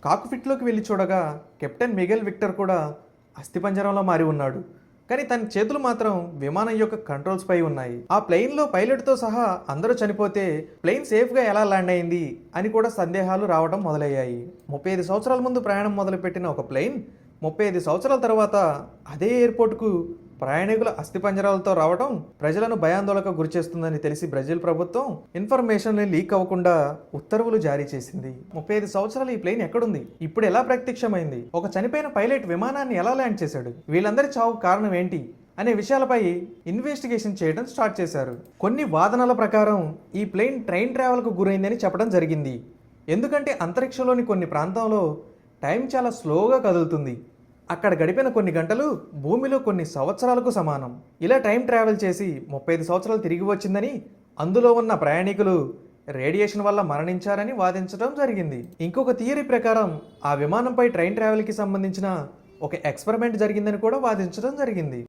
కాకుపిట్లోకి వెళ్ళి చూడగా captain Miguel Victor కూడా అస్థిపంజరంలో మారి ఉన్నాడు. కానీ తన చేతులు మాత్రం విమానం యొక్క కంట్రోల్స్ పై ఉన్నాయి. ఆ ప్లేన్లో పైలట్తో సహా అందరూ చనిపోతే ప్లేన్ సేఫ్గా ఎలా ల్యాండ్ అయింది అని కూడా సందేహాలు రావడం మొదలయ్యాయి. 35 సంవత్సరాల ముందు ప్రయాణం మొదలుపెట్టిన ఒక ప్లేన్ 35 సంవత్సరాల తర్వాత అదే ఎయిర్పోర్ట్కు ప్రయాణికుల అస్థిపంజరాలతో రావడం ప్రజలను భయాందోళనకు గురిచేస్తుందని తెలిసి బ్రెజిల్ ప్రభుత్వం ఇన్ఫర్మేషన్ లీక్ అవ్వకుండా ఉత్తర్వులు జారీ చేసింది. 35 సంవత్సరాలు ఈ ప్లేన్ ఎక్కడుంది, ఇప్పుడు ఎలా ప్రత్యక్షమైంది, ఒక చనిపోయిన పైలట్ విమానాన్ని ఎలా ల్యాండ్ చేశాడు, వీళ్ళందరి చావుకు కారణం ఏంటి అనే విషయాలపై ఇన్వెస్టిగేషన్ చేయడం స్టార్ట్ చేశారు. కొన్ని వాదనల ప్రకారం ఈ ప్లేన్ ట్రైన్ ట్రావెల్కు గురైందని చెప్పడం జరిగింది. ఎందుకంటే అంతరిక్షంలోని కొన్ని ప్రాంతంలో టైం చాలా స్లోగా కదులుతుంది. అక్కడ గడిపిన కొన్ని గంటలు భూమిలో కొన్ని సంవత్సరాలకు సమానం. ఇలా టైం ట్రావెల్ చేసి 35 సంవత్సరాలు తిరిగి వచ్చిందని, అందులో ఉన్న ప్రయాణికులు రేడియేషన్ వల్ల మరణించారని వాదించడం జరిగింది. ఇంకొక థియరీ ప్రకారం ఆ విమానంపై ట్రైన్ ట్రావెల్కి సంబంధించిన ఒక ఎక్స్పెరిమెంట్ జరిగిందని కూడా వాదించడం జరిగింది.